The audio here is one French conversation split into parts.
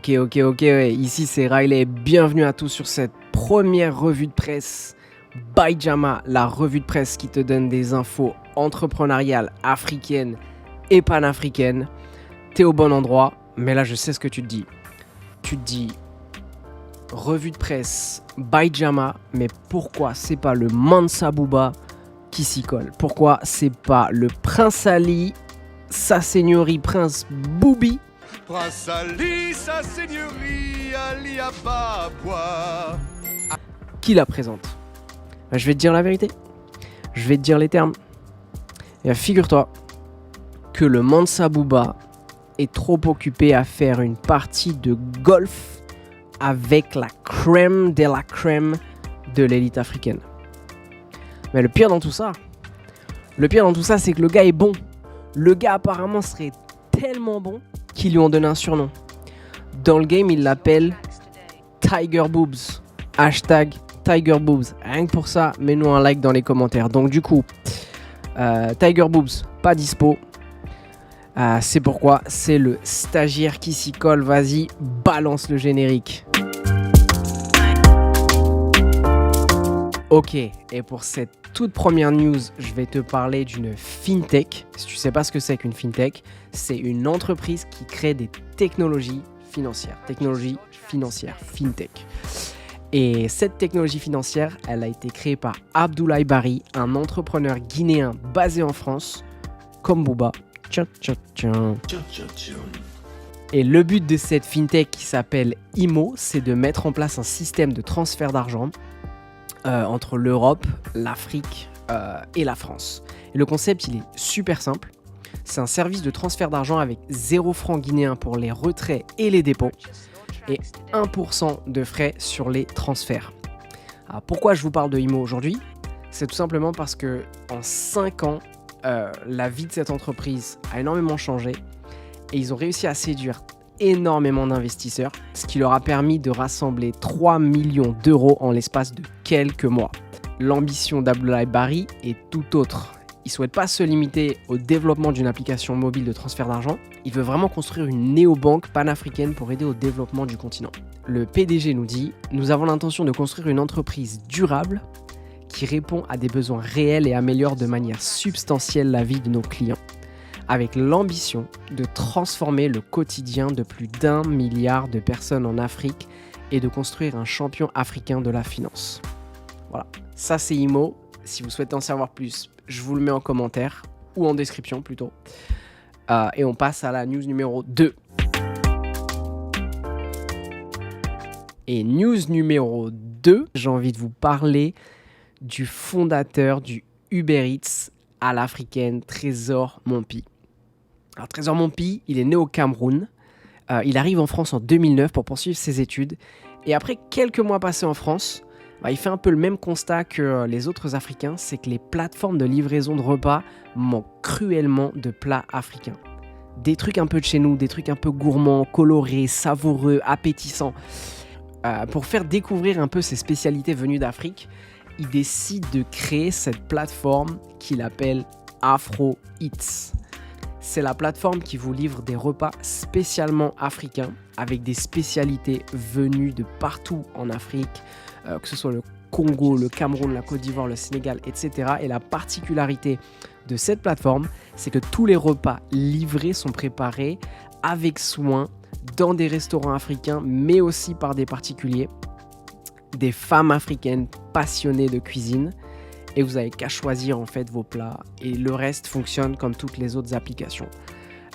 Ok. Ici c'est Riley. Bienvenue à tous sur cette première revue de presse by Jama, la revue de presse qui te donne des infos entrepreneuriales africaines et panafricaines. T'es au bon endroit, mais là je sais ce que tu te dis. Tu te dis revue de presse by Jama, mais pourquoi c'est pas le Mansa Bouba qui s'y colle? Pourquoi c'est pas le Prince Ali, sa seigneurie Prince Boubi? Prince Ali, sa seigneurie, Ali Ababa. Qui la présente? Je vais te dire la vérité. Je vais te dire les termes. Et figure-toi que le Mansa Bouba est trop occupé à faire une partie de golf avec la crème de la crème de l'élite africaine. Mais le pire dans tout ça, c'est que le gars est bon. Le gars apparemment serait tellement bon qu'ils lui ont donné un surnom. Dans le game, ils l'appellent Tiger Boobs. Hashtag Tiger Boobs. Rien que pour ça, mets-nous un like dans les commentaires. Donc du coup, Tiger Boobs, pas dispo. C'est pourquoi c'est le stagiaire qui s'y colle. Vas-y, balance le générique. Ok, et pour cette toute première news, je vais te parler d'une fintech. Si tu ne sais pas ce que c'est qu'une fintech, c'est une entreprise qui crée des technologies financières. Technologie financière, fintech. Et cette technologie financière, elle a été créée par Abdoulaye Bari, un entrepreneur guinéen basé en France, comme Booba. Et le but de cette fintech qui s'appelle IMO, c'est de mettre en place un système de transfert d'argent entre l'Europe, l'Afrique et la France. Et le concept, il est super simple. C'est un service de transfert d'argent avec 0 francs guinéens pour les retraits et les dépôts et 1% de frais sur les transferts. Alors pourquoi je vous parle de IMO aujourd'hui? C'est tout simplement parce que en 5 ans, la vie de cette entreprise a énormément changé et ils ont réussi à séduire énormément d'investisseurs, ce qui leur a permis de rassembler 3 millions d'euros en l'espace de quelques mois. L'ambition d'Abdoulaye Bari est tout autre. Il ne souhaite pas se limiter au développement d'une application mobile de transfert d'argent, il veut vraiment construire une néobanque panafricaine pour aider au développement du continent. Le PDG nous dit « Nous avons l'intention de construire une entreprise durable qui répond à des besoins réels et améliore de manière substantielle la vie de nos clients, avec l'ambition de transformer le quotidien de plus d'1 milliard de personnes en Afrique et de construire un champion africain de la finance. » Voilà, ça c'est IMO. Si vous souhaitez en savoir plus, je vous le mets en commentaire, ou en description plutôt. Et on passe à la news numéro 2. Et news numéro 2, j'ai envie de vous parler du fondateur du Uber Eats à l'africaine, Trésor Mompi. Alors Trésor Mompi, il est né au Cameroun. Il arrive en France en 2009 pour poursuivre ses études. Et après quelques mois passés en France, il fait un peu le même constat que les autres Africains, c'est que les plateformes de livraison de repas manquent cruellement de plats africains. Des trucs un peu de chez nous, des trucs un peu gourmands, colorés, savoureux, appétissants. Pour faire découvrir un peu ces spécialités venues d'Afrique, il décide de créer cette plateforme qu'il appelle Afro Eats. C'est la plateforme qui vous livre des repas spécialement africains avec des spécialités venues de partout en Afrique, que ce soit le Congo, le Cameroun, la Côte d'Ivoire, le Sénégal, etc. Et la particularité de cette plateforme, c'est que tous les repas livrés sont préparés avec soin dans des restaurants africains, mais aussi par des particuliers, des femmes africaines passionnées de cuisine. Et vous n'avez qu'à choisir en fait vos plats et le reste fonctionne comme toutes les autres applications.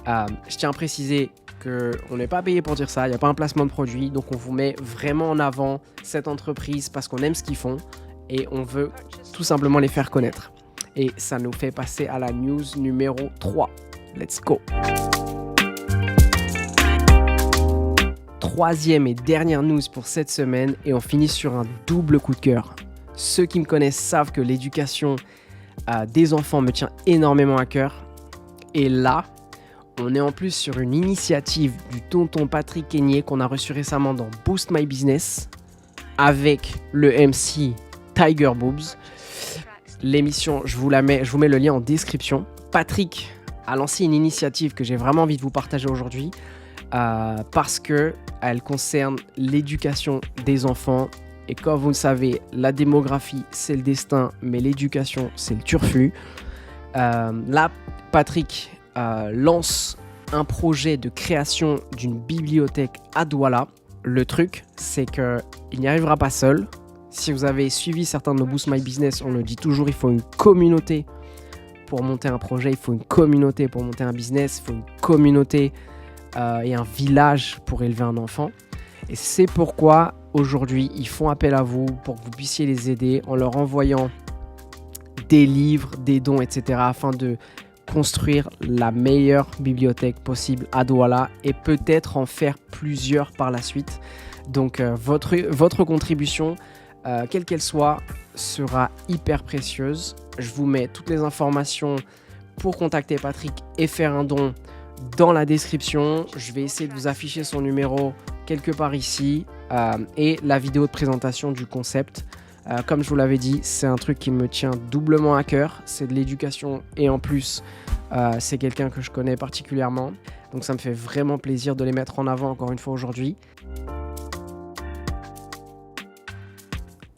Je tiens à préciser qu'on n'est pas payé pour dire ça, il n'y a pas un placement de produit, donc on vous met vraiment en avant cette entreprise parce qu'on aime ce qu'ils font et on veut tout simplement les faire connaître. Et ça nous fait passer à la news numéro 3. Let's go! Troisième et dernière news pour cette semaine et on finit sur un double coup de cœur. Ceux qui me connaissent savent que l'éducation des enfants me tient énormément à cœur. Et là, on est en plus sur une initiative du tonton Patrick Kenyé qu'on a reçu récemment dans Boost My Business avec le MC Tiger Boobs. L'émission, je vous mets le lien en description. Patrick a lancé une initiative que j'ai vraiment envie de vous partager aujourd'hui. parce qu'elle concerne l'éducation des enfants. Et comme vous le savez, la démographie, c'est le destin, mais l'éducation, c'est le turfu. Là, Patrick lance un projet de création d'une bibliothèque à Douala. Le truc, c'est qu'il n'y arrivera pas seul. Si vous avez suivi certains de nos Boost My Business, on le dit toujours, il faut une communauté pour monter un projet, il faut une communauté pour monter un business, il faut une communauté et un village pour élever un enfant. Et c'est pourquoi aujourd'hui, ils font appel à vous pour que vous puissiez les aider en leur envoyant des livres, des dons, etc. afin de construire la meilleure bibliothèque possible à Douala et peut-être en faire plusieurs par la suite. Donc votre contribution, quelle qu'elle soit, sera hyper précieuse. Je vous mets toutes les informations pour contacter Patrick et faire un don dans la description. Je vais essayer de vous afficher son numéro quelque part ici et la vidéo de présentation du concept. Comme je vous l'avais dit, c'est un truc qui me tient doublement à cœur. C'est de l'éducation et en plus, c'est quelqu'un que je connais particulièrement. Donc ça me fait vraiment plaisir de les mettre en avant encore une fois aujourd'hui.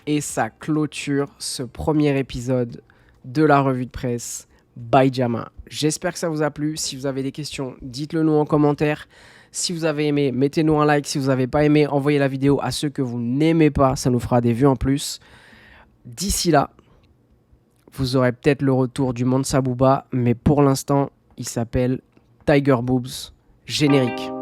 Et ça clôture ce premier épisode de la revue de presse by Jama. J'espère que ça vous a plu. Si vous avez des questions, dites-le nous en commentaire. Si vous avez aimé, mettez-nous un like. Si vous n'avez pas aimé, envoyez la vidéo à ceux que vous n'aimez pas. Ça nous fera des vues en plus. D'ici là, vous aurez peut-être le retour du Mansa Booba, mais pour l'instant, il s'appelle Tiger Boobs. Générique.